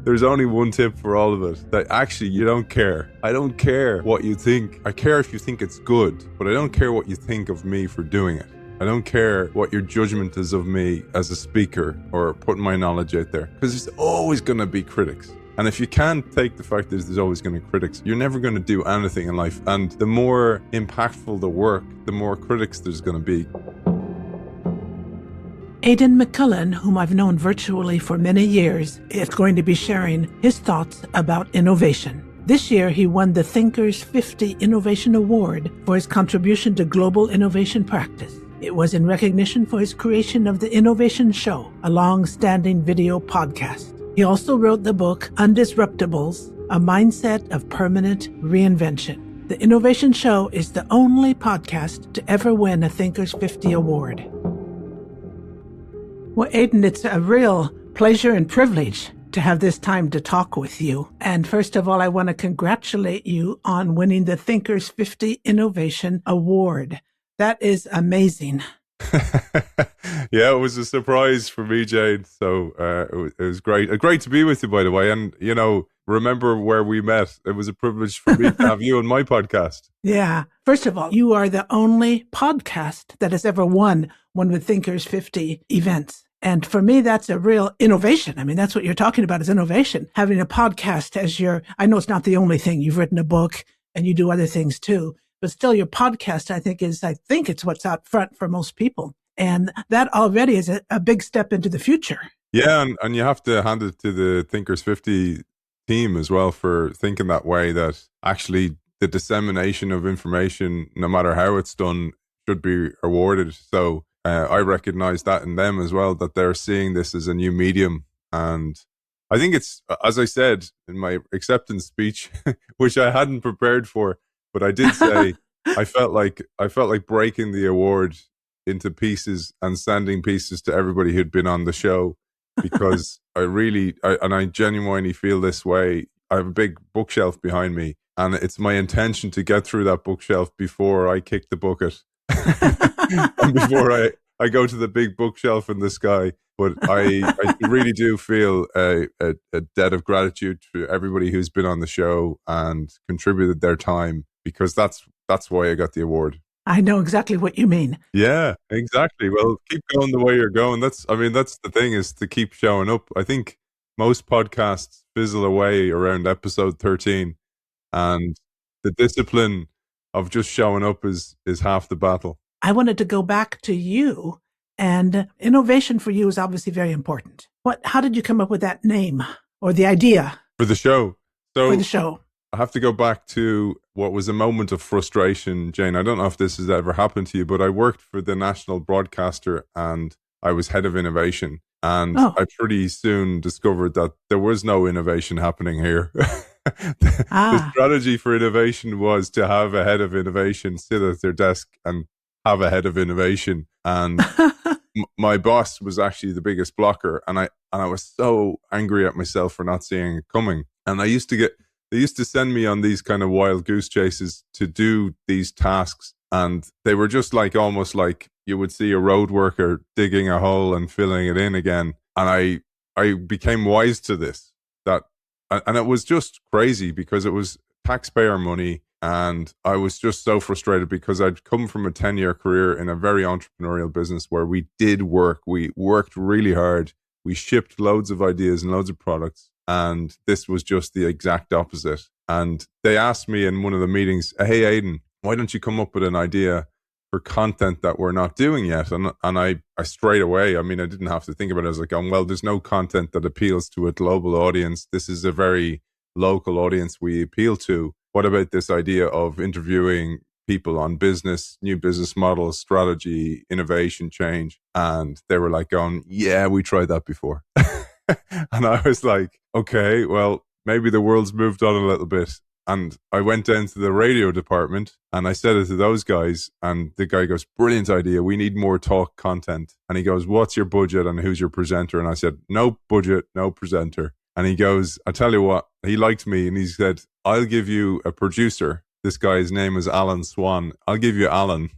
there's only one tip for all of it, that actually you don't care. I don't care what you think. I care if you think it's good, but I don't care what you think of me for doing it. I don't care what your judgment is of me as a speaker or putting my knowledge out there, because there's always going to be critics. And if you can't take the fact that there's always going to be critics, you're never going to do anything in life. And the more impactful the work, the more critics there's going to be. Aidan McCullen, whom I've known virtually for many years, is going to be sharing his thoughts about innovation. This year, he won the Thinkers50 Innovation Award for his contribution to global innovation practice. It was in recognition for his creation of the Innovation Show, a long-standing video podcast. He also wrote the book Undisruptables, a mindset of permanent reinvention. The Innovation Show is the only podcast to ever win a Thinkers50 Award. Well, Aidan, it's a real pleasure and privilege to have this time to talk with you. And first of all, I want to congratulate you on winning the Thinkers50 Innovation Award. That is amazing. Yeah, it was a surprise for me, Jane. So it was great. Great to be with you, by the way. And, you know, remember where we met. It was a privilege for me to have you on my podcast. Yeah. First of all, you are the only podcast that has ever won one of the Thinkers50 events. And for me, that's a real innovation. I mean, that's what you're talking about is innovation. Having a podcast as I know it's not the only thing. You've written a book and you do other things too. But still, your podcast, I think it's what's out front for most people. And that already is a big step into the future. Yeah, and you have to hand it to the Thinkers50 team as well for thinking that way, that actually the dissemination of information, no matter how it's done, should be awarded. So I recognize that in them as well, that they're seeing this as a new medium. And I think it's, as I said in my acceptance speech, which I hadn't prepared for, but I did say I felt like breaking the award into pieces and sending pieces to everybody who'd been on the show, because I genuinely feel this way. I have a big bookshelf behind me, and it's my intention to get through that bookshelf before I kick the bucket and before I go to the big bookshelf in the sky. But I really do feel a debt of gratitude to everybody who's been on the show and contributed their time, because that's why I got the award. I know exactly what you mean. Yeah, exactly. Well, keep going the way you're going. That's the thing, is to keep showing up. I think most podcasts fizzle away around episode 13, and the discipline of just showing up is half the battle. I wanted to go back to you, and innovation for you is obviously very important. How did you come up with that name or the idea for the show? For the show. I have to go back to what was a moment of frustration, Jane. I don't know if this has ever happened to you, but I worked for the national broadcaster and I was head of innovation. And I pretty soon discovered that there was no innovation happening here. The strategy for innovation was to have a head of innovation sit at their desk and have a head of innovation. And my boss was actually the biggest blocker. And I was so angry at myself for not seeing it coming. And they used to send me on these kind of wild goose chases to do these tasks. And they were just almost like you would see a road worker digging a hole and filling it in again. And I became wise to this, and it was just crazy because it was taxpayer money. And I was just so frustrated because I'd come from a 10-year career in a very entrepreneurial business where we did work. We worked really hard. We shipped loads of ideas and loads of products. And this was just the exact opposite. And they asked me in one of the meetings, "Hey, Aidan, why don't you come up with an idea for content that we're not doing yet?" And I straight away, I mean, I didn't have to think about it. I was like, well, there's no content that appeals to a global audience. This is a very local audience we appeal to. What about this idea of interviewing people on business, new business models, strategy, innovation, change? And they were like going, "Yeah, we tried that before." And I was like, okay, well, maybe the world's moved on a little bit. And I went down to the radio department and I said it to those guys. And the guy goes, "Brilliant idea. We need more talk content." And he goes, "What's your budget and who's your presenter?" And I said, "No budget, no presenter." And he goes, "I tell you what," he liked me. And he said, "I'll give you a producer." This guy's name is Alan Swan. "I'll give you Alan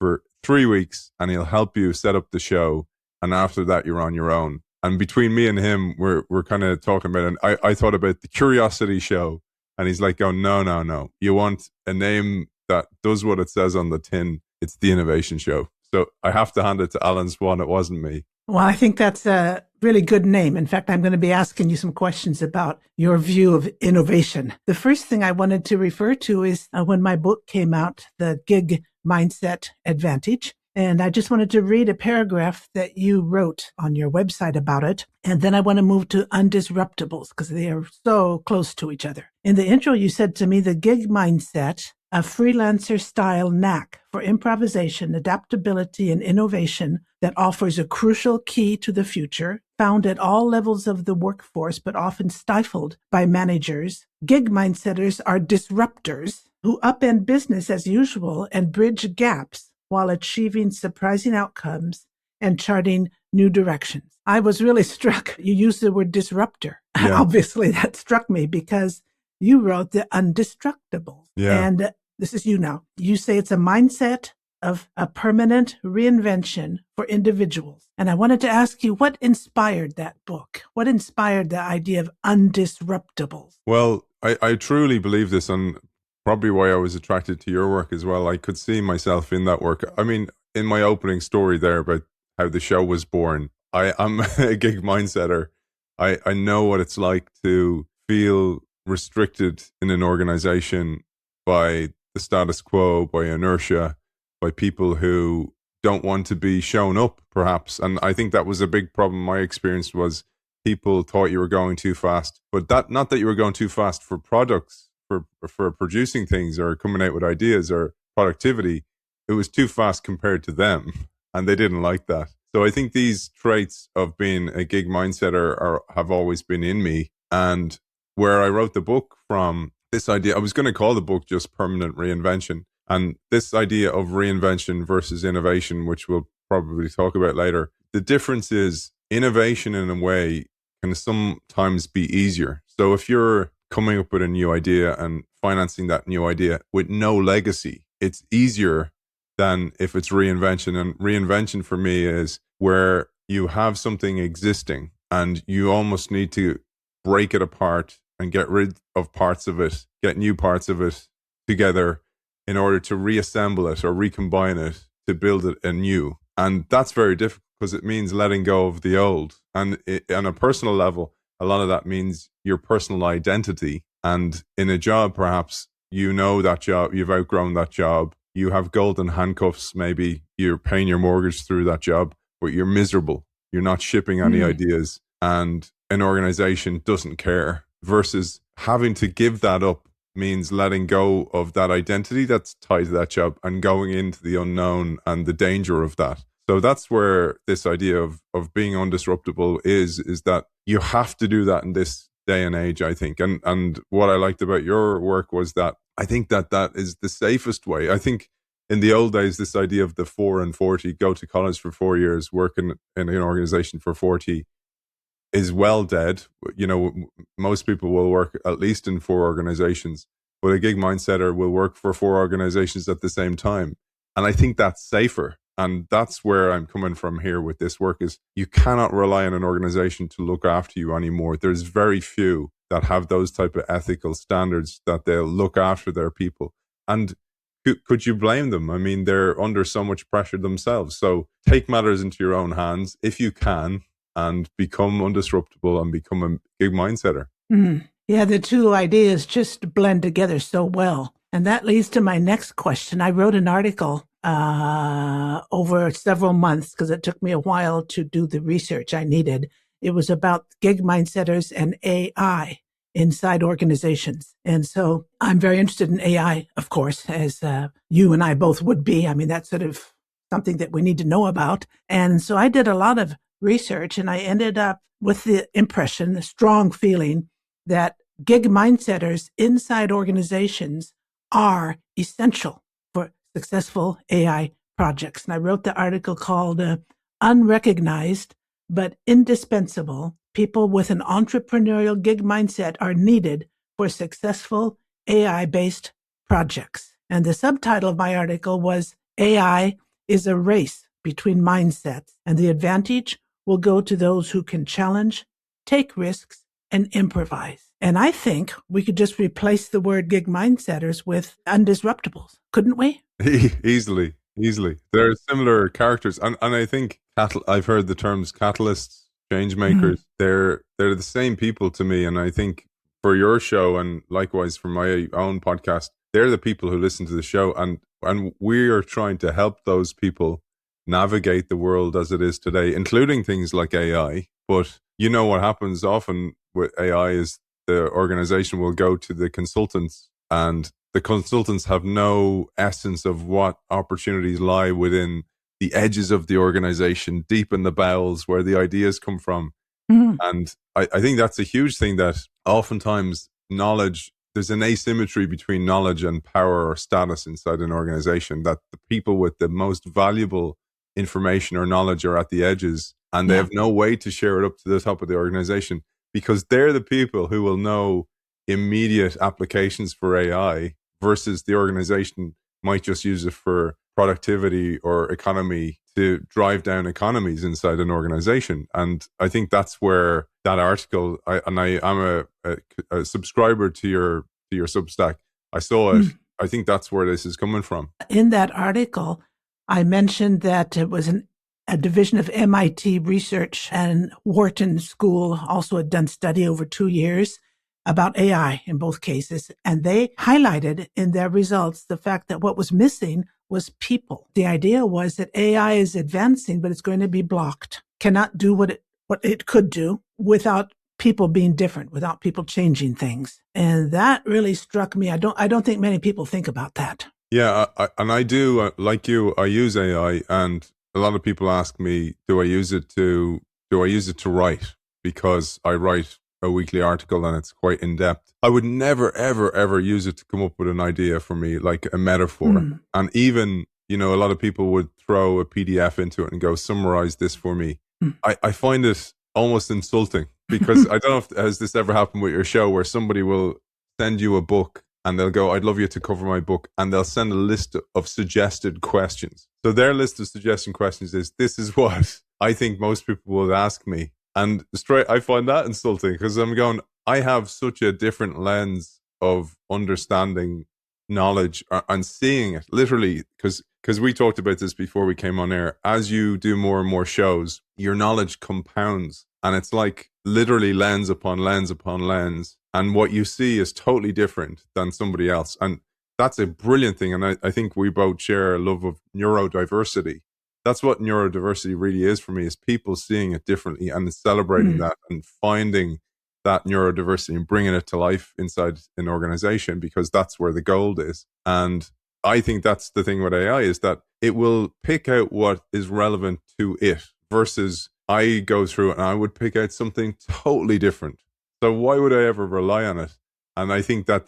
for 3 weeks and he'll help you set up the show. And after that, you're on your own." And between me and him, we're kind of talking about it. And I thought about the Curiosity Show. And he's like, oh, no, no, no. You want a name that does what it says on the tin. It's the Innovation Show. So I have to hand it to Alan Swan. It wasn't me. Well, I think that's a really good name. In fact, I'm going to be asking you some questions about your view of innovation. The first thing I wanted to refer to is when my book came out, The Gig Mindset Advantage. And I just wanted to read a paragraph that you wrote on your website about it. And then I want to move to Undisruptables because they are so close to each other. In the intro, you said to me, the gig mindset, a freelancer style knack for improvisation, adaptability, and innovation that offers a crucial key to the future, found at all levels of the workforce, but often stifled by managers. Gig mindsetters are disruptors who upend business as usual and bridge gaps while achieving surprising outcomes and charting new directions. I was really struck. You used the word disruptor. Yeah. Obviously, that struck me because you wrote the Undisruptables. Yeah. And this is you now. You say it's a mindset of a permanent reinvention for individuals. And I wanted to ask you, what inspired that book? What inspired the idea of Undisruptables? Well, I truly believe this, and probably why I was attracted to your work as well. I could see myself in that work. I mean, in my opening story there about how the show was born, I'm a gig mindsetter. I know what it's like to feel restricted in an organization by the status quo, by inertia, by people who don't want to be shown up, perhaps. And I think that was a big problem. My experience was people thought you were going too fast, but not that you were going too fast for products, for producing things or coming out with ideas or productivity. It was too fast compared to them, and they didn't like that. So I think these traits of being a gig mindsetter have always been in me. And where I wrote the book from, this idea, I was going to call the book just Permanent Reinvention. And this idea of reinvention versus innovation, which we'll probably talk about later, the difference is innovation in a way can sometimes be easier. So if you're coming up with a new idea and financing that new idea with no legacy, it's easier than if it's reinvention. And reinvention for me is where you have something existing and you almost need to break it apart and get rid of parts of it, get new parts of it together in order to reassemble it or recombine it to build it anew. And that's very difficult because it means letting go of the old. And on a personal level, a lot of that means your personal identity. And in a job, perhaps, you know that job, you've outgrown that job, you have golden handcuffs, maybe you're paying your mortgage through that job, but you're miserable. You're not shipping any ideas, and an organization doesn't care. Versus having to give that up means letting go of that identity that's tied to that job and going into the unknown and the danger of that. So that's where this idea of being undisruptable is that you have to do that in this day and age, I think. And what I liked about your work was that I think that is the safest way. I think in the old days, this idea of the 4 and 40, go to college for 4 years, work in an organization for 40 is well dead. You know, most people will work at least in 4 organizations, but a gig mindsetter will work for 4 organizations at the same time. And I think that's safer. And that's where I'm coming from here with this work is you cannot rely on an organization to look after you anymore. There's very few that have those type of ethical standards that they'll look after their people. And could you blame them? I mean, they're under so much pressure themselves. So take matters into your own hands if you can and become undisruptable and become a gig mindsetter. Yeah, the two ideas just blend together so well. And that leads to my next question. I wrote an article over several months because it took me a while to do the research I needed. It was about gig mindsetters and AI inside organizations. And so I'm very interested in AI, of course, as you and I both would be. I mean, that's sort of something that we need to know about. And so I did a lot of research and I ended up with the impression, the strong feeling that gig mindsetters inside organizations are essential for successful AI projects. And I wrote the article called Unrecognized but Indispensable. People with an entrepreneurial gig mindset are needed for successful AI-based projects. And the subtitle of my article was AI is a race between mindsets, and the advantage will go to those who can challenge, take risks, and improvise. And I think we could just replace the word gig mindsetters with undisruptables, couldn't we? Easily. There are similar characters. And I think I've heard the terms catalysts, change makers. They're the same people to me. And I think for your show and likewise for my own podcast, they're the people who listen to the show. And we are trying to help those people navigate the world as it is today, including things like AI. But you know what happens often with AI is the organization will go to the consultants, and the consultants have no essence of what opportunities lie within the edges of the organization, deep in the bowels where the ideas come from. And I think that's a huge thing, that oftentimes knowledge, there's an asymmetry between knowledge and power or status inside an organization, that the people with the most valuable information or knowledge are at the edges, and they have no way to share it up to the top of the organization, because they're the people who will know immediate applications for AI versus the organization might just use it for productivity or economy, to drive down economies inside an organization. And I think that's where that article, I'm a subscriber to your Substack. I saw it. I think that's where this is coming from. In that article, I mentioned that it was a division of MIT Research and Wharton School also had done study over 2 years about AI in both cases. And they highlighted in their results the fact that what was missing was people. The idea was that AI is advancing, but it's going to be blocked, cannot do what it could do without people being different, without people changing things. And that really struck me. I don't think many people think about that. Yeah, I do, like you, I use AI, and a lot of people ask me, do I use it to write? Because I write a weekly article and it's quite in depth. I would never, ever, ever use it to come up with an idea for me, like a metaphor. And even, a lot of people would throw a PDF into it and go, summarize this for me. I find it almost insulting, because I don't know if has this ever happened with your show, where somebody will send you a book and they'll go, I'd love you to cover my book. And they'll send a list of suggested questions. So their list of suggestion questions is, this is what I think most people would ask me. And I find that insulting, because I'm going, I have such a different lens of understanding knowledge and seeing it literally, because we talked about this before we came on air. As you do more and more shows, your knowledge compounds, and it's like literally lens upon lens upon lens. And what you see is totally different than somebody else. And that's a brilliant thing. And I think we both share a love of neurodiversity. That's what neurodiversity really is for me, is people seeing it differently and celebrating that and finding that neurodiversity and bringing it to life inside an organization, because that's where the gold is. And I think that's the thing with AI, is that it will pick out what is relevant to it, versus I go through it and I would pick out something totally different. So why would I ever rely on it? And I think that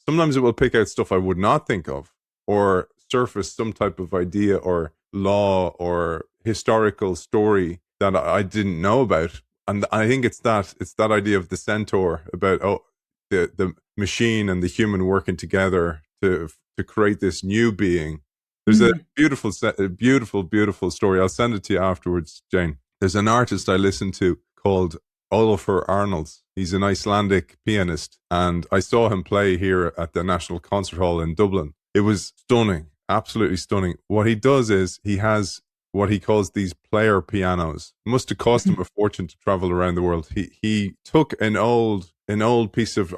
sometimes it will pick out stuff I would not think of, or surface some type of idea or law or historical story that I didn't know about. And I think it's that idea of the centaur, about the machine and the human working together to create this new being. There's a beautiful story. I'll send it to you afterwards, Jane. There's an artist I listen to called Olafur Arnalds. He's an Icelandic pianist, and I saw him play here at the National Concert Hall in Dublin. It was stunning, absolutely stunning. What he does is he has what he calls these player pianos. It must have cost him a fortune to travel around the world. He took an old piece of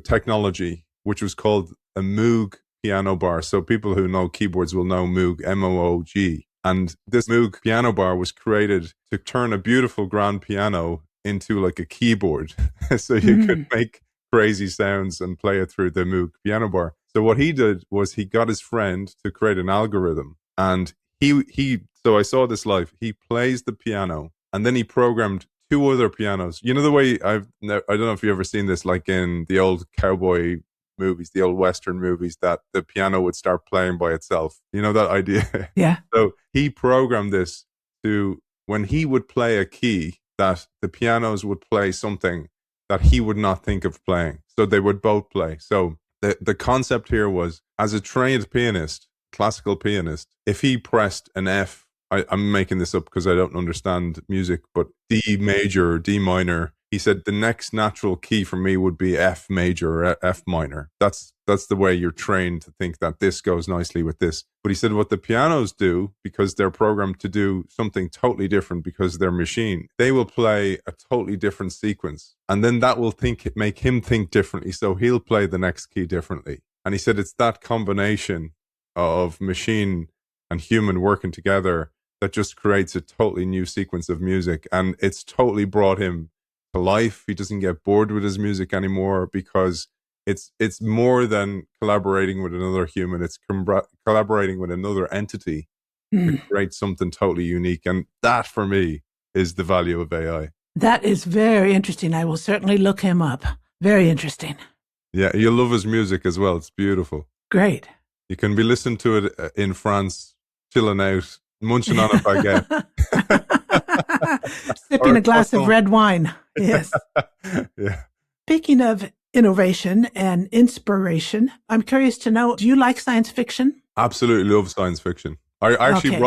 technology, which was called a Moog piano bar. So people who know keyboards will know Moog, M-O-O-G. And this Moog piano bar was created to turn a beautiful grand piano into like a keyboard. So you could make crazy sounds and play it through the Moog piano bar. So what he did was he got his friend to create an algorithm, and so I saw this live. He plays the piano, and then he programmed 2 other pianos. You know the way I don't know if you've ever seen this, like in the old cowboy movies, the old Western movies, that the piano would start playing by itself. You know that idea? Yeah. So he programmed this to, when he would play a key, that the pianos would play something that he would not think of playing. So they would both play. So the concept here was, as a trained pianist, classical pianist, if he pressed an F I'm making this up because I don't understand music, but D major or D minor. He said the next natural key for me would be F major or F minor. That's the way you're trained to think that this goes nicely with this. But he said what the pianos do, because they're programmed to do something totally different because they're machine, they will play a totally different sequence. And then that will make him think differently. So he'll play the next key differently. And he said it's that combination of machine and human working together that just creates a totally new sequence of music. And it's totally brought him to life. He doesn't get bored with his music anymore because it's more than collaborating with another human. It's collaborating with another entity to create something totally unique. And that, for me, is the value of AI. That is very interesting. I will certainly look him up. Very interesting. Yeah, you'll love his music as well. It's beautiful. Great. You can be listening to it in France, chilling out, munching on a baguette. Sipping a glass of red wine. Yes. Yeah. Speaking of innovation and inspiration, I'm curious to know, do you like science fiction? Absolutely love science fiction. I actually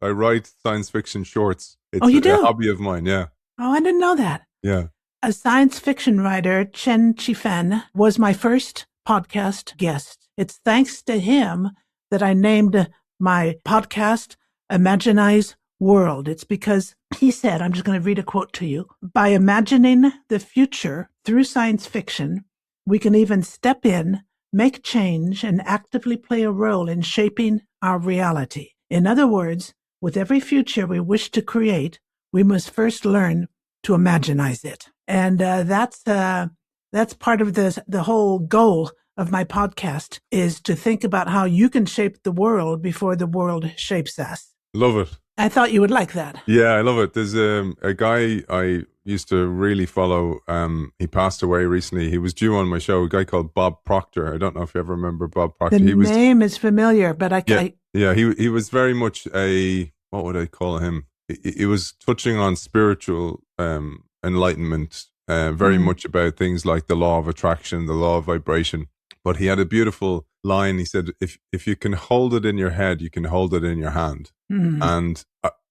write science fiction shorts. It's you do? a hobby of mine, yeah. Oh, I didn't know that. Yeah. A science fiction writer, Chen Qifan, was my first podcast guest. It's thanks to him that I named my podcast Imaginize World. It's because he said, I'm just going to read a quote to you, by imagining the future through science fiction, we can even step in, make change, and actively play a role in shaping our reality. In other words, with every future we wish to create, we must first learn to imaginize it. And that's part of the whole goal of my podcast, is to think about how you can shape the world before the world shapes us. Love it. I thought you would like that. Yeah, I love it. There's a guy I used to really follow. He passed away recently. He was due on my show, a guy called Bob Proctor. I don't know if you ever remember Bob Proctor. The name is familiar, but he was very much what would I call him? He was touching on spiritual enlightenment, very much about things like the law of attraction, the law of vibration. But he had a beautiful line. He said, if you can hold it in your head, you can hold it in your hand. And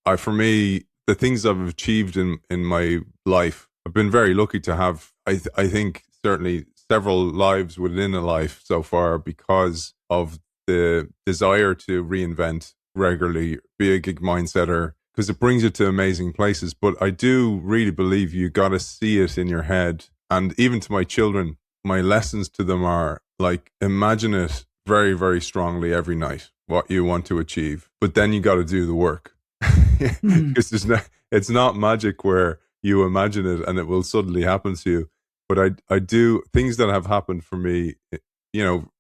I, for me, the things I've achieved in my life, I've been very lucky to have, I think, certainly several lives within a life so far, because of the desire to reinvent regularly, be a gig mindsetter, because it brings you to amazing places. But I do really believe you got to see it in your head. And even to my children, my lessons to them are like, imagine it very, very strongly every night, what you want to achieve. But then you got to do the work. Because it's not magic where you imagine it and it will suddenly happen to you. But I do things that have happened for me. You know,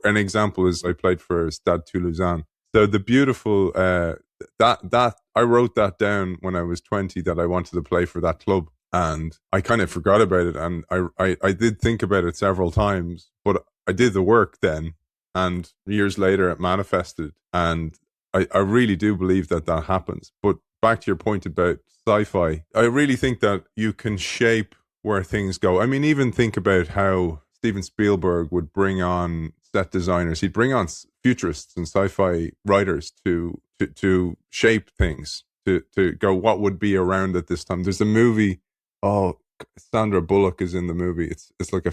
an example is I played for Stade Toulousain. So the beautiful that I wrote that down when I was 20, that I wanted to play for that club, and I kind of forgot about it. And I did think about it several times, but I did the work then, and years later it manifested. And I really do believe that happens. But back to your point about sci-fi, I really think that you can shape where things go. I mean, even think about how Steven Spielberg would bring on set designers. He'd bring on futurists and sci-fi writers to shape things, to go, what would be around at this time. There's a movie, Sandra Bullock is in the movie. It's like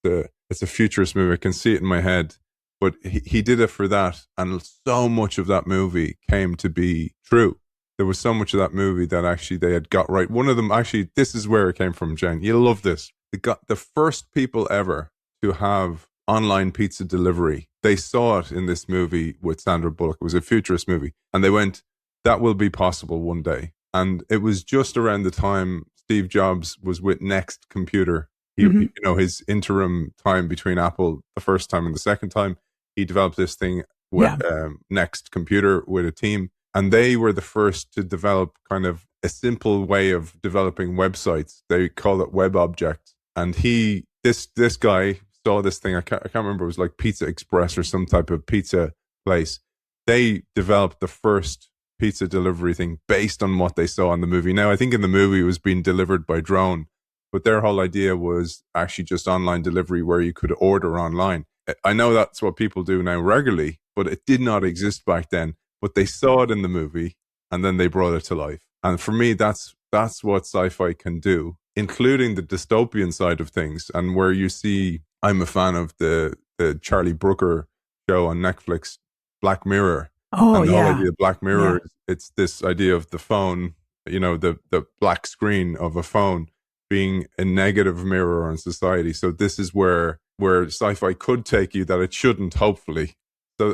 it's a futurist movie. I can see it in my head. But he did it for that, and so much of that movie came to be true. There was so much of that movie that actually they had got right. One of them, actually, this is where it came from, Jen. You'll love this. They got the first people ever to have online pizza delivery. They saw it in this movie with Sandra Bullock. It was a futurist movie. And they went, that will be possible one day. And it was just around the time Steve Jobs was with Next Computer. You know, his interim time between Apple, the first time and the second time. He developed this thing with Next Computer with a team, and they were the first to develop kind of a simple way of developing websites. They call it web objects. And this guy saw this thing. I can't remember. It was like Pizza Express or some type of pizza place. They developed the first pizza delivery thing based on what they saw in the movie. Now, I think in the movie it was being delivered by drone, but their whole idea was actually just online delivery where you could order online. I know that's what people do now regularly, but it did not exist back then. But they saw it in the movie and then they brought it to life. And for me, that's what sci-fi can do, including the dystopian side of things. And where you see, I'm a fan of the Charlie Brooker show on Netflix, Black Mirror. Oh, and the yeah. whole idea of Black Mirror, Yeah. it's this idea of the phone, the black screen of a phone being a negative mirror on society. So this is where sci-fi could take you that it shouldn't, hopefully.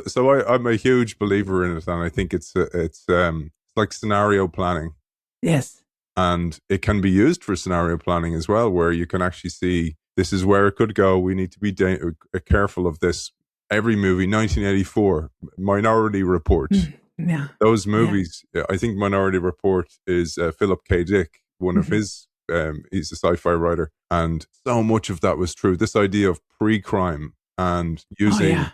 So I'm a huge believer in it, and I think it's like scenario planning. Yes. And it can be used for scenario planning as well, where you can actually see this is where it could go. We need to be careful of this. Every movie, 1984, Minority Report. Yeah. Those movies, I think Minority Report is Philip K. Dick, one of his, he's a sci-fi writer. And so much of that was true. This idea of pre-crime and using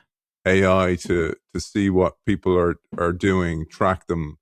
AI to see what people are doing, track them,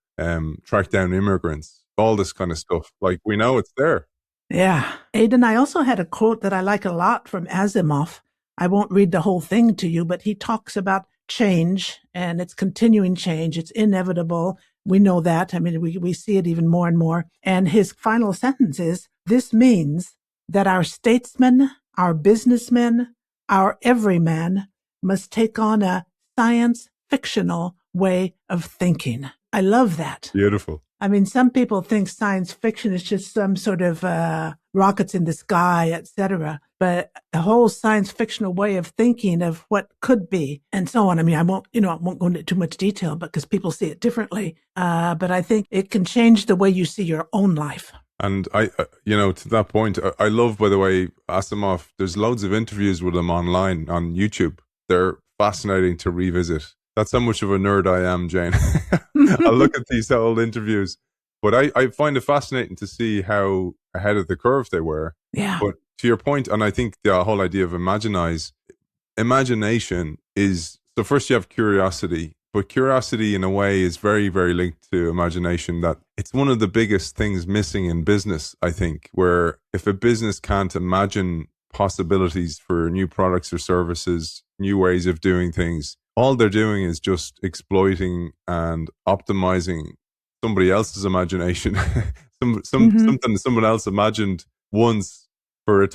track down immigrants, all this kind of stuff. Like, we know it's there. Yeah. Aidan, I also had a quote that I like a lot from Asimov. I won't read the whole thing to you, but he talks about change, and it's continuing change. It's inevitable. We know that. I mean, we see it even more and more. And his final sentence is, this means that our statesmen, our businessmen, our everyman must take on a science fictional way of thinking. I love that. Beautiful. I mean, some people think science fiction is just some sort of rockets in the sky, etc. But the whole science fictional way of thinking of what could be and so on. I mean, I won't go into too much detail because people see it differently. But I think it can change the way you see your own life. And I, to that point, I love, by the way, Asimov. There's loads of interviews with him online on YouTube. They're fascinating to revisit. That's how much of a nerd I am, Jane. I look at these old interviews, but I find it fascinating to see how ahead of the curve they were. Yeah. But to your point, and I think the whole idea of imagination is, so first you have curiosity, but curiosity in a way is very, very linked to imagination. That it's one of the biggest things missing in business, I think, where if a business can't imagine possibilities for new products or services, new ways of doing things, all they're doing is just exploiting and optimizing somebody else's imagination, something someone else imagined once for a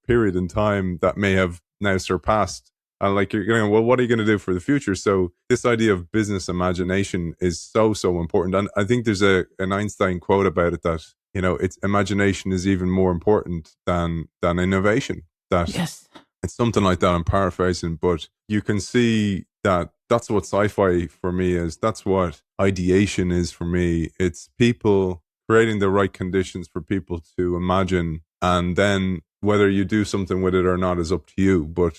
period in time that may have now surpassed. And like, you're going, well, what are you going to do for the future? So this idea of business imagination is so important. And I think there's an Einstein quote about it that, it's imagination is even more important than innovation. That yes. It's something like that. I'm paraphrasing, but you can see that that's what sci-fi for me is. That's what ideation is for me. It's people creating the right conditions for people to imagine, and then whether you do something with it or not is up to you. But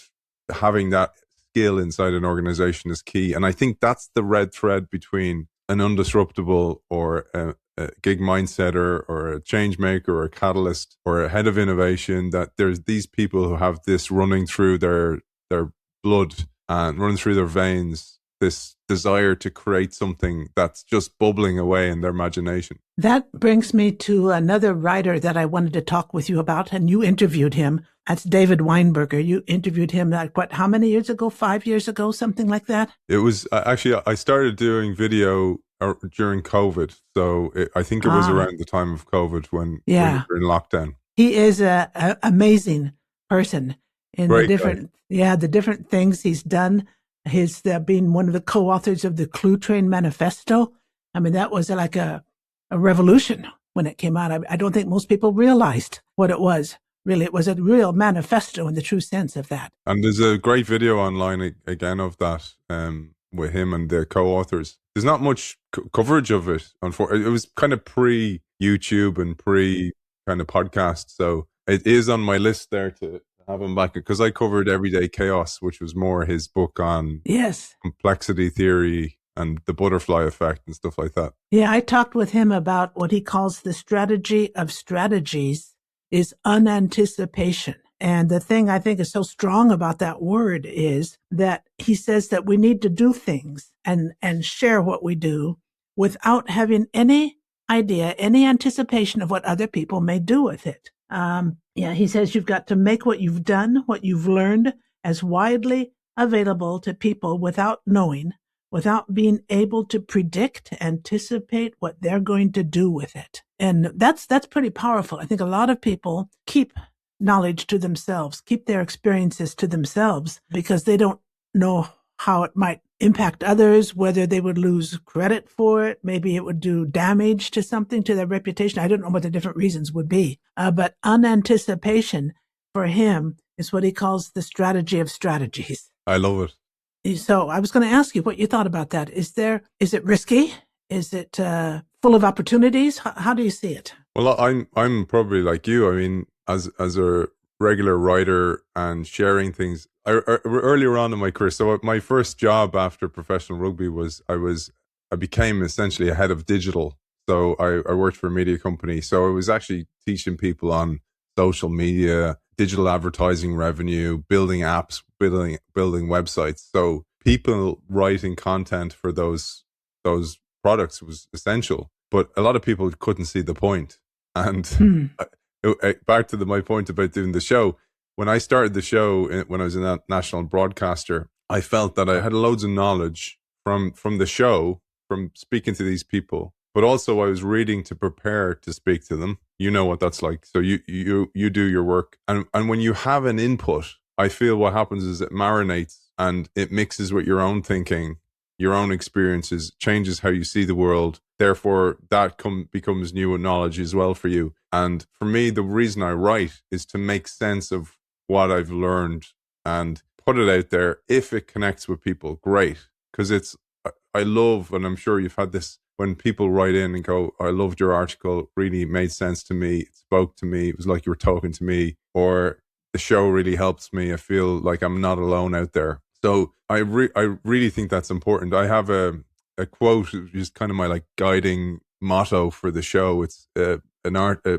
having that skill inside an organization is key. And I think that's the red thread between an undisruptable or a gig mindsetter or a change maker or a catalyst or a head of innovation, that there's these people who have this running through their blood and running through their veins, this desire to create something that's just bubbling away in their imagination. That brings me to another writer that I wanted to talk with you about, and you interviewed him. That's David Weinberger. You interviewed him how many years ago? 5 years ago, something like that? It was actually, I started doing video during COVID. So I think it was around the time of COVID when we were in lockdown. He is an amazing person in the different things he's done. He's been one of the co-authors of the Clue Train Manifesto. I mean, that was like a revolution when it came out. I don't think most people realized what it was. Really, it was a real manifesto in the true sense of that. And there's a great video online again of that with him and the co-authors. There's not much coverage of it. It was kind of pre-YouTube and pre-kind of podcast. So it is on my list there to have him back, because I covered Everyday Chaos, which was more his book on complexity theory and the butterfly effect and stuff like that. Yeah, I talked with him about what he calls the strategy of strategies is unanticipation. And the thing I think is so strong about that word is that he says that we need to do things and share what we do without having any idea, any anticipation of what other people may do with it. He says you've got to make what you've done, what you've learned, as widely available to people without knowing without being able to predict, anticipate what they're going to do with it. And that's pretty powerful. I think a lot of people keep knowledge to themselves, keep their experiences to themselves because they don't know how it might impact others, whether they would lose credit for it. Maybe it would do damage to something, to their reputation. I don't know what the different reasons would be. But unanticipation for him is what he calls the strategy of strategies. I love it. So I was going to ask you what you thought about that. Is it risky? Is it full of opportunities? How do you see it? Well, I'm probably like you. I mean, as a regular writer and sharing things earlier on in my career. So my first job after professional rugby was I became essentially a head of digital. So I worked for a media company. So I was actually teaching people on social media, digital advertising revenue, building apps, building websites. So people writing content for those products was essential. But a lot of people couldn't see the point. And back to my point about doing the show, when I started the show, when I was a national broadcaster, I felt that I had loads of knowledge from the show, from speaking to these people, but also I was reading to prepare to speak to them. You know what that's like. So you do your work. And when you have an input, I feel what happens is it marinates and it mixes with your own thinking, your own experiences, changes how you see the world. Therefore, that becomes new knowledge as well for you. And for me, the reason I write is to make sense of what I've learned and put it out there. If it connects with people, great. Because I love, and I'm sure you've had this, when people write in and go, I loved your article, really made sense to me, it spoke to me, it was like you were talking to me, or the show really helps me, I feel like I'm not alone out there. So I really think that's important. I have a quote, which is kind of my like guiding motto for the show. It's a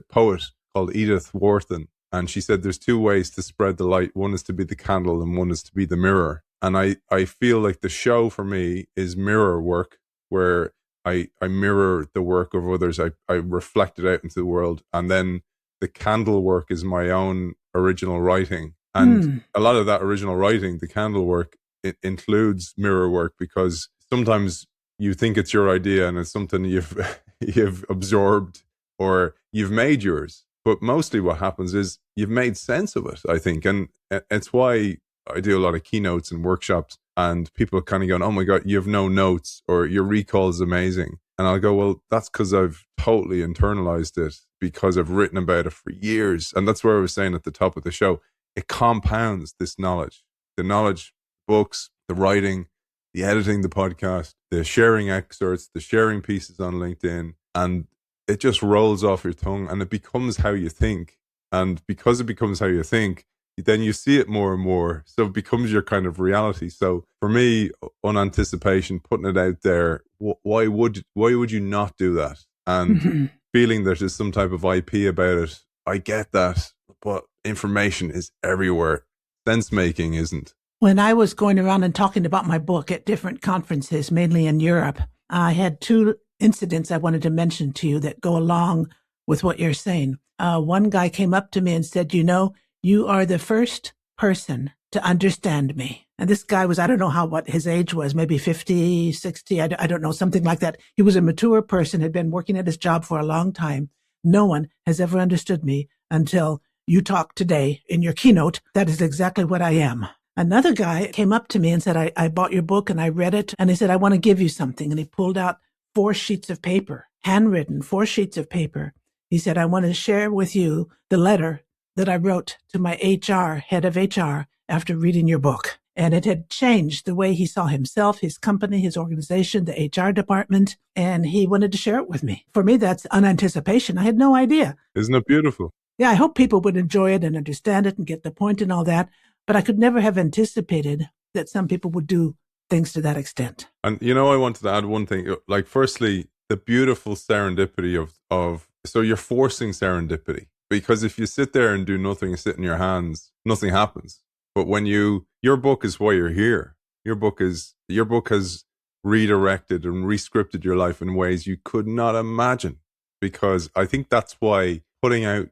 poet called Edith Wharton, and she said there's two ways to spread the light. One is to be the candle and one is to be the mirror. And I feel like the show for me is mirror work, where I mirror the work of others. I reflect it out into the world. And then the candle work is my own original writing. And a lot of that original writing, the candle work, it includes mirror work, because sometimes you think it's your idea and it's something you've absorbed or you've made yours. But mostly what happens is you've made sense of it, I think. And it's why I do a lot of keynotes and workshops, and people are kind of going, oh my God, you have no notes, or your recall is amazing. And I'll go, well, that's because I've totally internalized it, because I've written about it for years. And that's where I was saying at the top of the show, it compounds this knowledge, the knowledge, books, the writing, the editing, the podcast, the sharing excerpts, the sharing pieces on LinkedIn, and it just rolls off your tongue and it becomes how you think. And because it becomes how you think, then you see it more and more. So it becomes your kind of reality. So for me, on anticipation, putting it out there, why would you not do that? And feeling that there's some type of IP about it, I get that, but information is everywhere. Sense making isn't. When I was going around and talking about my book at different conferences, mainly in Europe, I had two incidents I wanted to mention to you that go along with what you're saying. One guy came up to me and said, you are the first person to understand me. And this guy was, I don't know what his age was, maybe 50, 60, I don't know, something like that. He was a mature person, had been working at his job for a long time. No one has ever understood me until you talked today in your keynote. That is exactly what I am. Another guy came up to me and said, I bought your book and I read it. And he said, I want to give you something. And he pulled out 4 sheets of paper, handwritten, 4 sheets of paper. He said, I want to share with you the letter that I wrote to my head of HR after reading your book. And it had changed the way he saw himself, his company, his organization, the HR department. And he wanted to share it with me. For me, that's unanticipation. I had no idea. Isn't it beautiful? Yeah, I hope people would enjoy it and understand it and get the point and all that. But I could never have anticipated that some people would do things to that extent. And, I wanted to add one thing. Like, firstly, the beautiful serendipity of so you're forcing serendipity. Because if you sit there and do nothing and sit in your hands, nothing happens. But when your book is why you're here. Your book has redirected and rescripted your life in ways you could not imagine. Because I think that's why putting out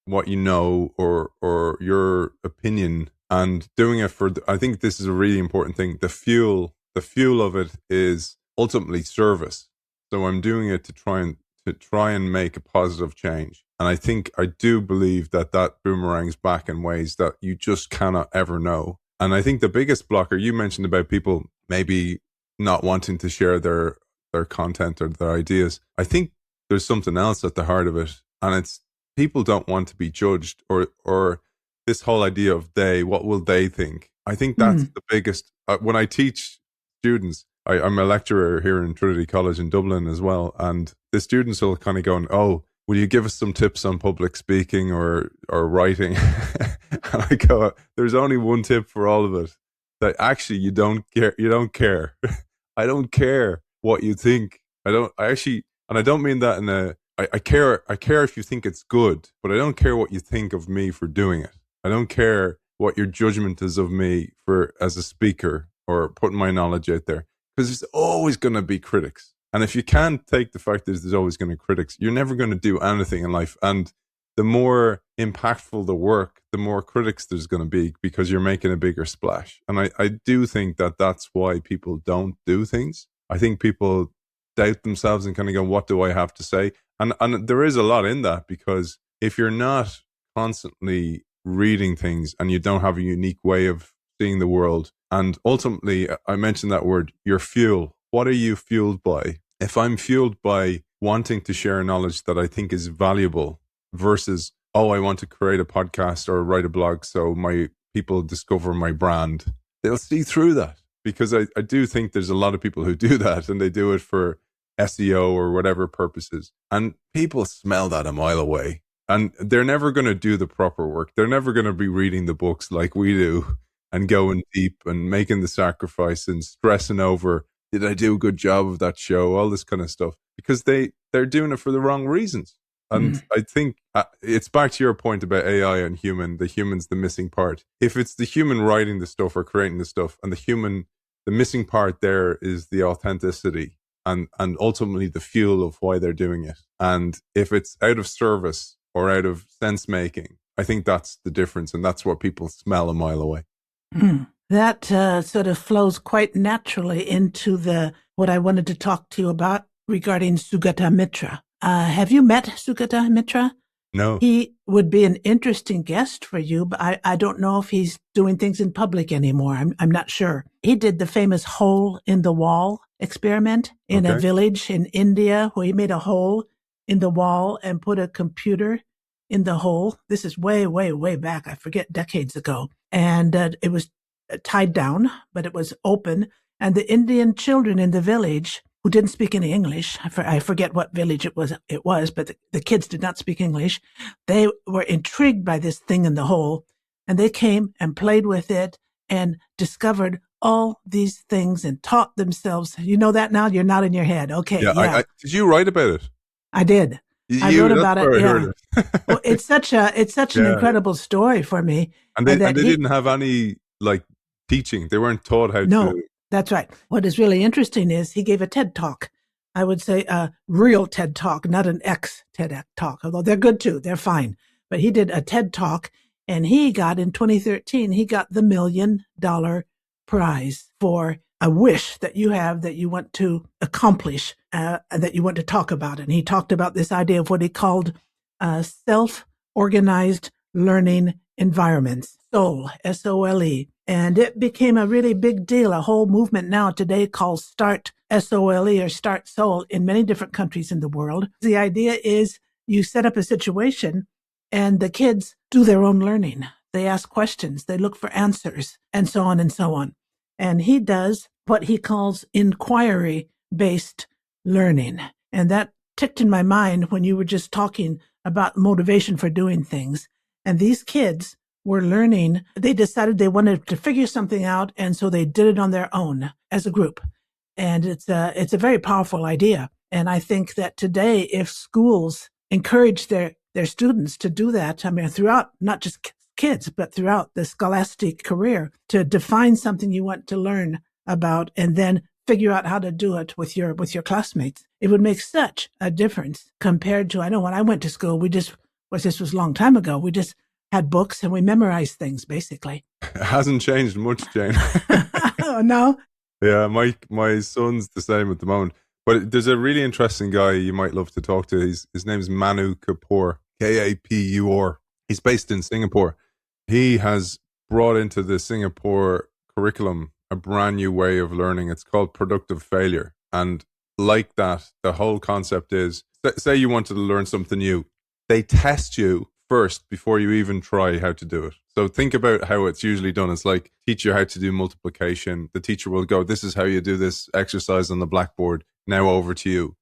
what you know or your opinion and doing it I think this is a really important thing. The fuel the fuel of it is ultimately service. So I'm doing it to try and make a positive change. And I do believe that boomerangs back in ways that you just cannot ever know. And I think the biggest blocker you mentioned about people maybe not wanting to share their content or their ideas, I think there's something else at the heart of it. And it's people don't want to be judged or this whole idea of what will they think? I think that's the biggest. When I teach students, I'm a lecturer here in Trinity College in Dublin as well. And the students will kind of go, oh, will you give us some tips on public speaking or writing? And I go, there's only one tip for all of it. That actually you don't care. You don't care. I don't care what you think. I don't mean that in a, I care if you think it's good, but I don't care what you think of me for doing it. I don't care what your judgment is of me as a speaker or putting my knowledge out there, because there's always going to be critics. And if you can't take the fact that there's always going to be critics, you're never going to do anything in life. And the more impactful the work, the more critics there's going to be, because you're making a bigger splash. And I do think that that's why people don't do things. I think people doubt themselves and kind of go, what do I have to say? And there is a lot in that, because if you're not constantly reading things and you don't have a unique way of seeing the world, and ultimately, I mentioned that word, your fuel. What are you fueled by? If I'm fueled by wanting to share knowledge that I think is valuable versus, oh, I want to create a podcast or write a blog so my people discover my brand, they'll see through that. Because I do think there's a lot of people who do that, and they do it for SEO or whatever purposes. And people smell that a mile away. And they're never going to do the proper work. They're never going to be reading the books like we do and going deep and making the sacrifice and stressing over, did I do a good job of that show? All this kind of stuff. Because they're doing it for the wrong reasons. And I think it's back to your point about AI and the human's the missing part. If it's the human writing the stuff or creating the stuff, and the missing part there is the authenticity and ultimately the fuel of why they're doing it. And if it's out of service or out of sense making, I think that's the difference. And that's what people smell a mile away. That sort of flows quite naturally into what I wanted to talk to you about regarding Sugata Mitra. Have you met Sugata Mitra? No. He would be an interesting guest for you, but I don't know if he's doing things in public anymore. I'm not sure. He did the famous hole in the wall experiment in a village in India, where he made a hole in the wall and put a computer in the hole. This is way, way, way back. I forget, decades ago. And it was tied down, but it was open. And the Indian children in the village who didn't speak any English, I forget what village it was, but the kids did not speak English. They were intrigued by this thing in the hole, and they came and played with it and discovered all these things and taught themselves. You know that now? You're nodding your head. Okay. Yeah. Did you write about it? I did. I wrote about it. Yeah. Well, it's such an incredible story for me. And they didn't have any teaching. They weren't taught how to. That's right. What is really interesting is he gave a TED Talk. I would say a real TED Talk, not an ex-TED Talk, although they're good too. They're fine. But he did a TED Talk, and in 2013, he got the $1 million prize for a wish that you have, that you want to accomplish, that you want to talk about. And he talked about this idea of what he called self-organized learning environments, SOLE, S-O-L-E. And it became a really big deal, a whole movement now today called Start SOLE or Start SOLE in many different countries in the world. The idea is you set up a situation and the kids do their own learning. They ask questions, they look for answers, and so on and so on. And he does what he calls inquiry-based learning. And that ticked in my mind when you were just talking about motivation for doing things. And these kids were learning. They decided they wanted to figure something out, and so they did it on their own as a group. And it's a very powerful idea. And I think that today, if schools encourage their students to do that, I mean, throughout, not just kids, but throughout the scholastic career, to define something you want to learn about and then figure out how to do it with your classmates, it would make such a difference compared to, I know when I went to school, this was a long time ago, we just had books and we memorized things, basically. It hasn't changed much, Jane. Oh, no? Yeah, my son's the same at the moment. But there's a really interesting guy you might love to talk to. His name's Manu Kapoor, Kapur. He's based in Singapore. He has brought into the Singapore curriculum a brand new way of learning. It's called productive failure. And like that, the whole concept is, say you wanted to learn something new, they test you first before you even try how to do it. So think about how it's usually done. It's like teach you how to do multiplication. The teacher will go, this is how you do this exercise on the blackboard. Now over to you.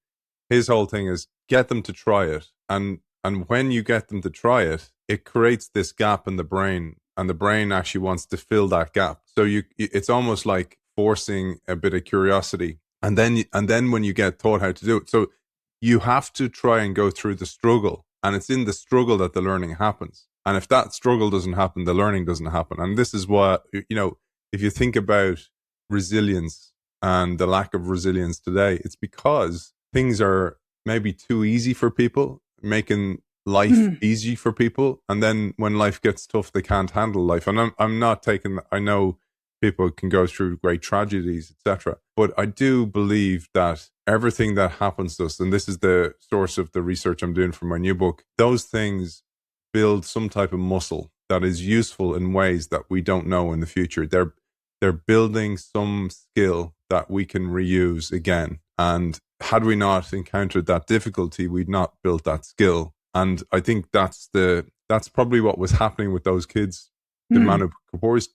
His whole thing is get them to try it. And when you get them to try it, it creates this gap in the brain, and the brain actually wants to fill that gap. So it's almost like forcing a bit of curiosity. And then when you get taught how to do it, so you have to try and go through the struggle. And it's in the struggle that the learning happens. And if that struggle doesn't happen, the learning doesn't happen. And this is what, if you think about resilience and the lack of resilience today, it's because things are maybe too easy for people, making life easy for people. And then when life gets tough, they can't handle life. And I'm not taking, I know people can go through great tragedies, etc. But I do believe that everything that happens to us, and this is the source of the research I'm doing for my new book, those things build some type of muscle that is useful in ways that we don't know in the future. They're building some skill that we can reuse again. And had we not encountered that difficulty, we'd not built that skill. And I think that's probably what was happening with those kids. The Manu Kapoor's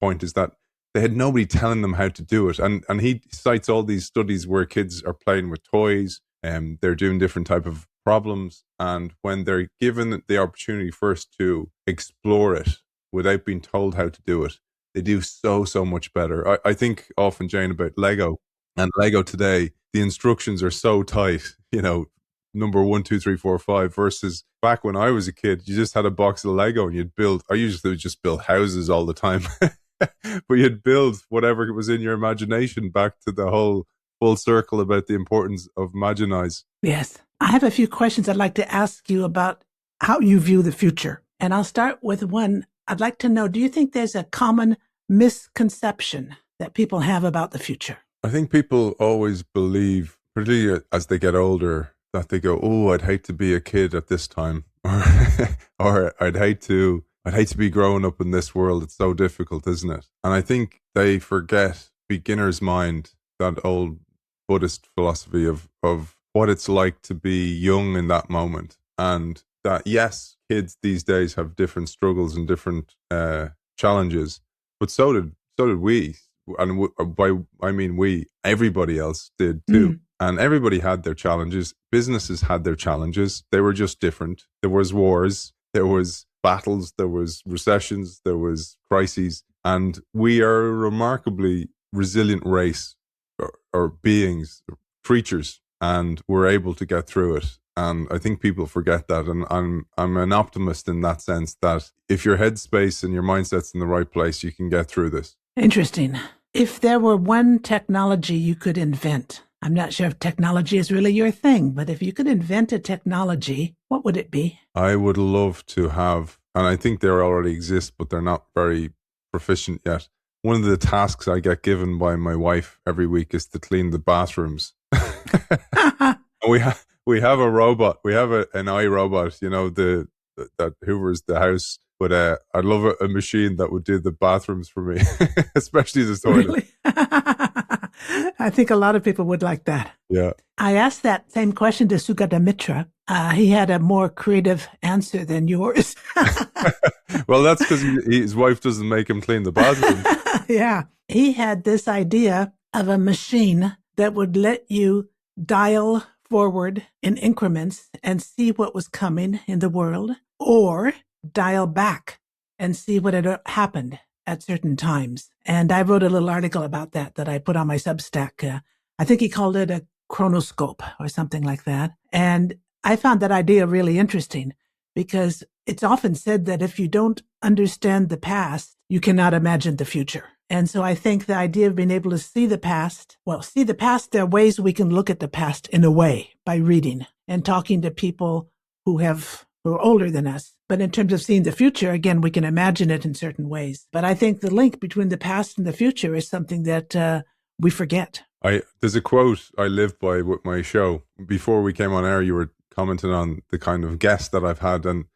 point is that they had nobody telling them how to do it. And he cites all these studies where kids are playing with toys and they're doing different type of problems. And when they're given the opportunity first to explore it without being told how to do it, they do so much better. I think often, Jane, about Lego. And Lego today, the instructions are so tight, number 1, 2, 3, 4, 5, versus back when I was a kid, you just had a box of Lego and you'd build, I usually just build houses all the time. But you'd build whatever was in your imagination, back to the whole full circle about the importance of imaginize. Yes. I have a few questions I'd like to ask you about how you view the future. And I'll start with one. I'd like to know, do you think there's a common misconception that people have about the future? I think people always believe, particularly as they get older, that they go, oh, I'd hate to be a kid at this time. Or I'd hate to be growing up in this world. It's so difficult, isn't it? And I think they forget beginner's mind, that old Buddhist philosophy of what it's like to be young in that moment. And that, yes, kids these days have different struggles and different challenges, but so did we. And I mean we, everybody else did too. And everybody had their challenges. Businesses had their challenges. They were just different. There was wars, there was battles, there was recessions, there was crises. And we are a remarkably resilient race or beings, creatures, and we're able to get through it. And I think people forget that. And I'm an optimist in that sense, that if your headspace and your mindset's in the right place, you can get through this. Interesting. If there were one technology you could invent, I'm not sure if technology is really your thing, but if you could invent a technology, what would it be? I would love to have, and I think they already exist, but they're not very proficient yet. One of the tasks I get given by my wife every week is to clean the bathrooms. We have a robot. We have an iRobot, that hoovers the house. But I'd love a machine that would do the bathrooms for me, especially the toilet. Really? I think a lot of people would like that. Yeah. I asked that same question to Sugata Mitra. He had a more creative answer than yours. Well, that's because his wife doesn't make him clean the bathroom. Yeah. He had this idea of a machine that would let you dial forward in increments and see what was coming in the world, or dial back and see what had happened at certain times. And I wrote a little article about that I put on my Substack. I think he called it a chronoscope or something like that. And I found that idea really interesting, because it's often said that if you don't understand the past, you cannot imagine the future. And so I think the idea of being able to see the past, there are ways we can look at the past in a way, by reading and talking to people who are older than us. But in terms of seeing the future, again, we can imagine it in certain ways. But I think the link between the past and the future is something that we forget. There's a quote I live by with my show. Before we came on air, you were commenting on the kind of guests that I've had, and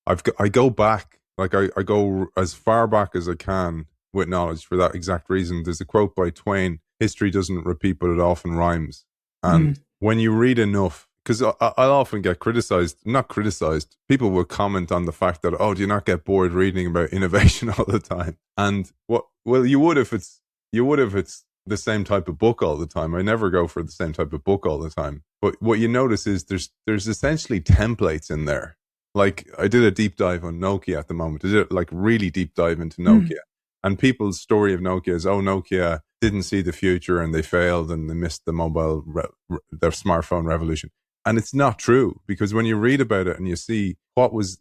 I go back, like I go as far back as I can with knowledge for that exact reason. There's a quote by Twain: "History doesn't repeat, but it often rhymes." And when you read enough, because I'll often get not criticized, people will comment on the fact that, oh, do you not get bored reading about innovation all the time? And you would if it's the same type of book all the time. I never go for the same type of book all the time. But what you notice is there's essentially templates in there. Like, I did a deep dive on Nokia at the moment. I did like really deep dive into Nokia. And people's story of Nokia is, oh, Nokia didn't see the future and they failed and they missed the their smartphone revolution. And it's not true, because when you read about it and you see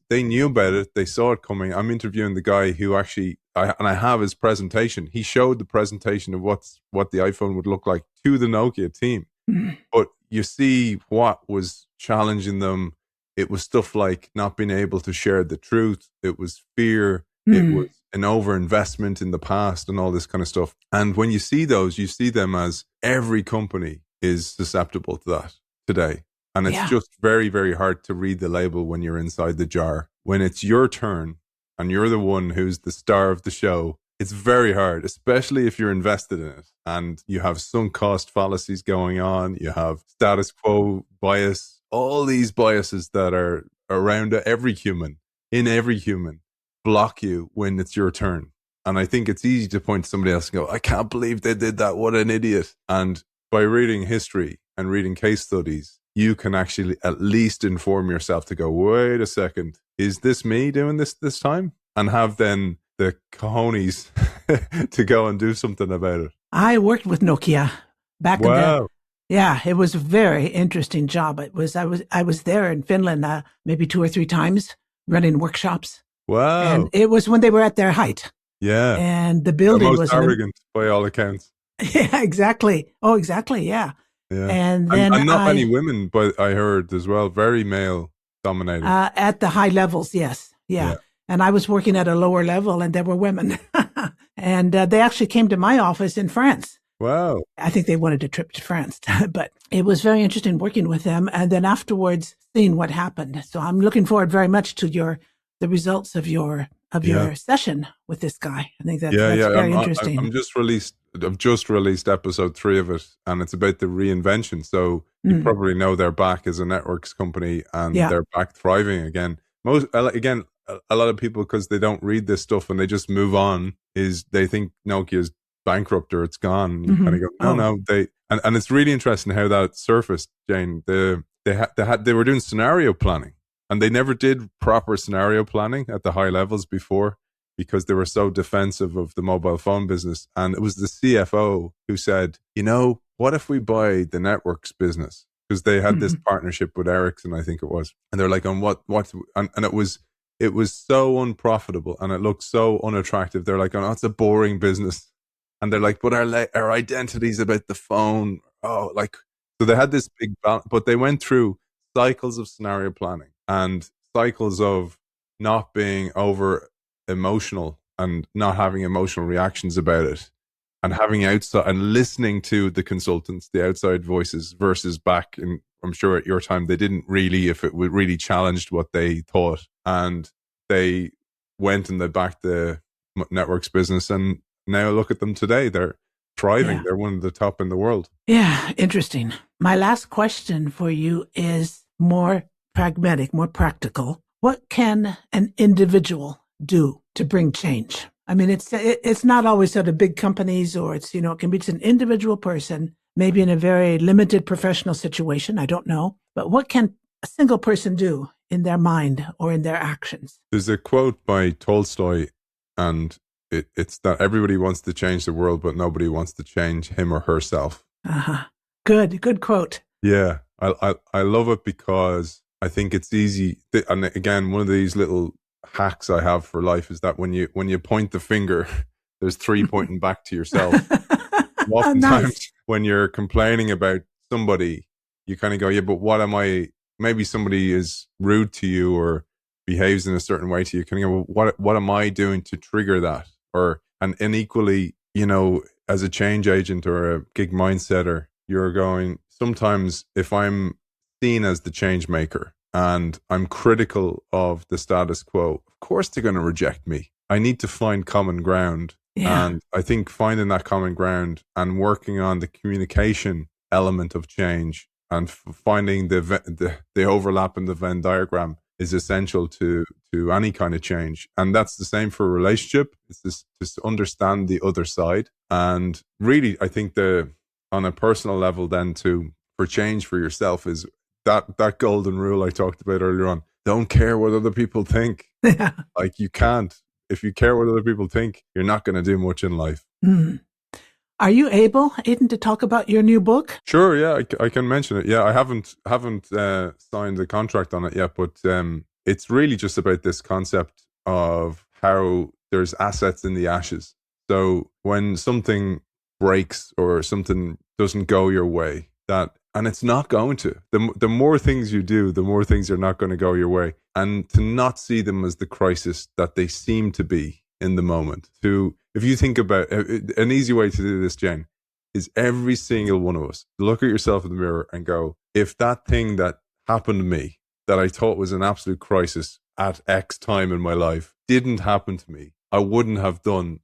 they knew about it, they saw it coming. I'm interviewing the guy who actually, I have his presentation. He showed the presentation of what the iPhone would look like to the Nokia team. But you see what was challenging them. It was stuff like not being able to share the truth. It was fear. It was an overinvestment in the past and all this kind of stuff. And when you see those, you see them as every company is susceptible to that today. And it's just very, very hard to read the label when you're inside the jar. When it's your turn and you're the one who's the star of the show, it's very hard, especially if you're invested in it and you have sunk cost fallacies going on. You have status quo bias, all these biases that are around every human, block you when it's your turn. And I think it's easy to point to somebody else and go, I can't believe they did that. What an idiot. And by reading history and reading case studies, you can actually at least inform yourself to go, wait a second, is this me doing this time? And have then the cojones to go and do something about it. I worked with Nokia back in the... Yeah, it was a very interesting job. I was there in Finland maybe 2 or 3 times running workshops. Wow. And it was when they were at their height. Yeah. And the building was... arrogant by all accounts. Yeah, exactly. Oh, exactly. Yeah. Yeah. And then and not many women, but I heard as well, very male dominated. At the high levels, yes. Yeah. And I was working at a lower level and there were women. And they actually came to my office in France. Wow. I think they wanted a trip to France, but it was very interesting working with them. And then afterwards, seeing what happened. So I'm looking forward very much to the results of your session with this guy. I think that's very interesting. I've just released episode 3 of it, and it's about the reinvention. So you probably know they're back as a networks company, and they're back thriving again. A lot of people, because they don't read this stuff and they just move on, is they think Nokia's bankrupt or it's gone. You kind of go, no, and it's really interesting how that surfaced, Jane. They were doing scenario planning, and they never did proper scenario planning at the high levels before, because they were so defensive of the mobile phone business. And it was the CFO who said, what if we buy the networks business? Because they had this partnership with Ericsson, I think it was. And they're like, on what? And it was so unprofitable and it looked so unattractive. They're like, oh, it's a boring business. And they're like, but our identities about the phone. Oh, so they had this big balance, but they went through cycles of scenario planning and cycles of not being over emotional and not having emotional reactions about it, and having outside and listening to the consultants, the outside voices, versus back in, I'm sure at your time, they didn't really, if it really challenged what they thought, and they went and they backed the networks business, and now look at them today. They're thriving. They're one of the top in the world. Yeah. Interesting. My last question for you is more pragmatic, more practical. What can an individual do to bring change? I mean, it's not always sort of big companies, or it can be just an individual person, maybe in a very limited professional situation. I don't know. But what can a single person do in their mind or in their actions? There's a quote by Tolstoy, and it's that everybody wants to change the world, but nobody wants to change him or herself. Good quote. Yeah. I love it, because I think it's easy. And again, one of these little hacks I have for life is that when you point the finger, there's 3 pointing back to yourself. Oftentimes when you're complaining about somebody, you kind of go, yeah, but what am I? Maybe somebody is rude to you or behaves in a certain way to you. Kind of go, well, what am I doing to trigger that? And equally, as a change agent or a gig mindsetter, you're going, sometimes if I'm seen as the change maker and I'm critical of the status quo, of course they're going to reject me. I need to find common ground. Yeah. And I think finding that common ground and working on the communication element of change and finding the overlap in the Venn diagram is essential to any kind of change. And that's the same for a relationship. It's just to understand the other side. And really, I think on a personal level then for change for yourself is that golden rule I talked about earlier on. Don't care what other people think. Yeah. Like, you can't. If you care what other people think, you're not going to do much in life. Mm. Are you able, Aidan, to talk about your new book? Sure, yeah, I can mention it. Yeah, I haven't signed the contract on it yet, but it's really just about this concept of how there's assets in the ashes. So when something breaks or something doesn't go your way, and it's not going to, the more things you do, the more things are not going to go your way. And to not see them as the crisis that they seem to be in the moment. If you think about an easy way to do this, Jen, is every single one of us look at yourself in the mirror and go, if that thing that happened to me that I thought was an absolute crisis at X time in my life didn't happen to me, I wouldn't have done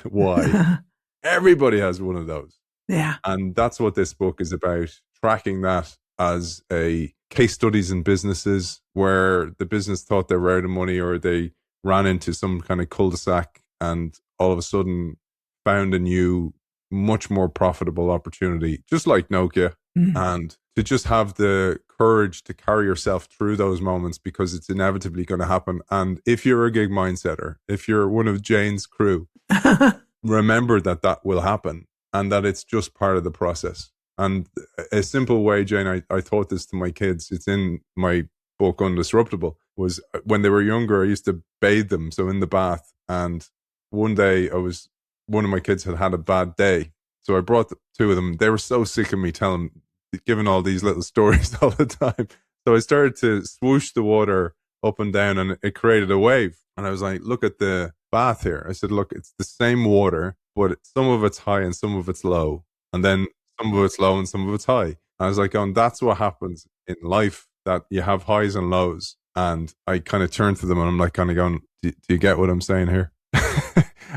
Y. Everybody has one of those. Yeah. And that's what this book is about, tracking that as a case studies in businesses where the business thought they were out of money or they ran into some kind of cul-de-sac and all of a sudden found a new, much more profitable opportunity, just like Nokia. And to just have the courage to carry yourself through those moments because it's inevitably going to happen. And if you're a gig mindsetter, if you're one of Jane's crew, remember that will happen and that it's just part of the process. And a simple way, Jane, I taught this to my kids, it's in my book Undisruptable, was when they were younger, I used to bathe them, so in the bath. And one day one of my kids had a bad day. So I brought the two of them. They were so sick of me giving all these little stories all the time. So I started to swoosh the water up and down and it created a wave. And I was like, look at the bath here. I said, look, it's the same water, but some of it's high and some of it's low. And then some of it's low and some of it's high. And I was like, that's what happens in life, that you have highs and lows. And I kind of turned to them and I'm like kind of going, do you get what I'm saying here?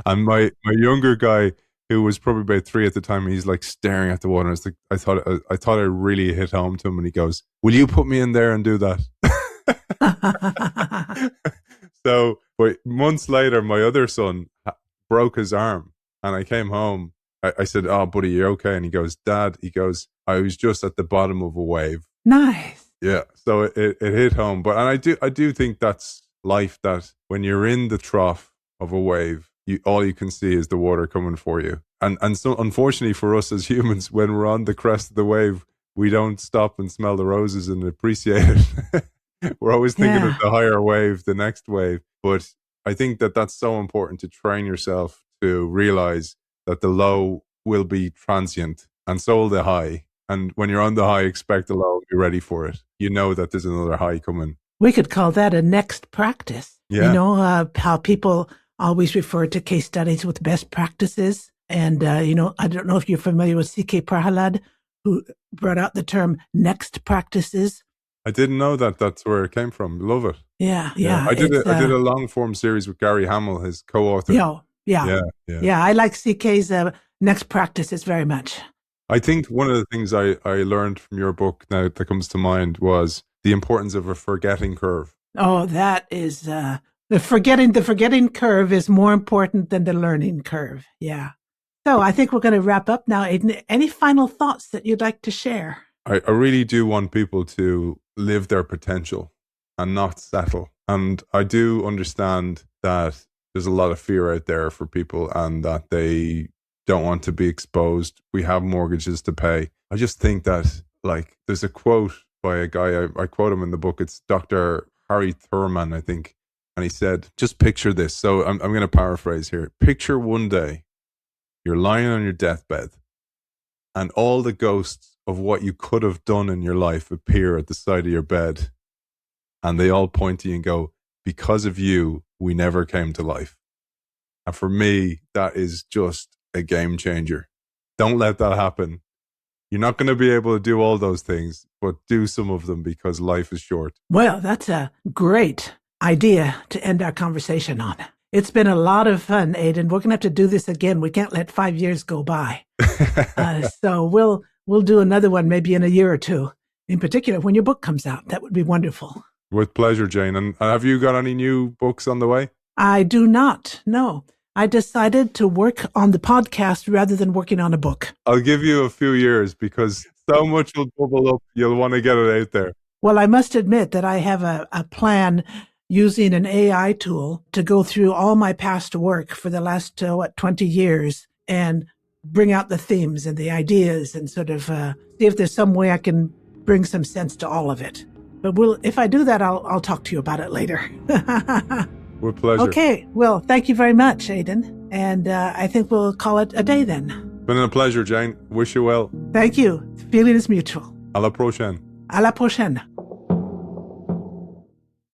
And my younger guy, who was probably about 3 at the time, he's like staring at the water. And I thought I really hit home to him. And he goes, will you put me in there and do that? So, but months later, my other son broke his arm and I came home. I said, oh, buddy, you're okay? And he goes, Dad, I was just at the bottom of a wave. Nice. Yeah. So it hit home. But I do think that's life, that when you're in the trough of a wave, all you can see is the water coming for you. And so unfortunately for us as humans, when we're on the crest of the wave, we don't stop and smell the roses and appreciate it. We're always thinking of the higher wave, the next wave. But I think that's so important to train yourself to realize that the low will be transient and so will the high. And when you're on the high, expect the low, be ready for it. You know that there's another high coming. We could call that a next practice. Yeah. You know, how people always refer to case studies with best practices. And, I don't know if you're familiar with C.K. Prahalad, who brought out the term next practices. I didn't know that that's where it came from. Love it. Yeah. I did a long form series with Gary Hamill, his co-author. Yeah. I like CK's next practices very much. I think one of the things I learned from your book now that comes to mind was the importance of a forgetting curve. Oh, that is the forgetting curve is more important than the learning curve. Yeah. So I think we're going to wrap up now. Aidan, any final thoughts that you'd like to share? I really do want people to live their potential and not settle. And I do understand that there's a lot of fear out there for people and that they don't want to be exposed. We have mortgages to pay. I just think that, like, there's a quote by a guy, I quote him in the book. It's Dr. Harry Thurman, I think. And he said, just picture this. So I'm going to paraphrase here. Picture one day you're lying on your deathbed and all the ghosts of what you could have done in your life appear at the side of your bed. And they all point to you and go, because of you, we never came to life. And for me, that is just a game changer. Don't let that happen. You're not going to be able to do all those things, but do some of them because life is short. Well, that's a great idea to end our conversation on. It's been a lot of fun, Aidan. We're going to have to do this again. We can't let 5 years go by. So we'll do another one maybe in a year or two. In particular, when your book comes out, that would be wonderful. With pleasure, Jane. And have you got any new books on the way? I do not, no. I decided to work on the podcast rather than working on a book. I'll give you a few years because so much will bubble up. You'll want to get it out there. Well, I must admit that I have a plan using an AI tool to go through all my past work for the last, 20 years and bring out the themes and the ideas and sort of see if there's some way I can bring some sense to all of it. But if I do that, I'll talk to you about it later. With pleasure. Okay. Well, thank you very much, Aidan. And I think we'll call it a day then. Been a pleasure, Jane. Wish you well. Thank you. The feeling is mutual. À la prochaine. À la prochaine.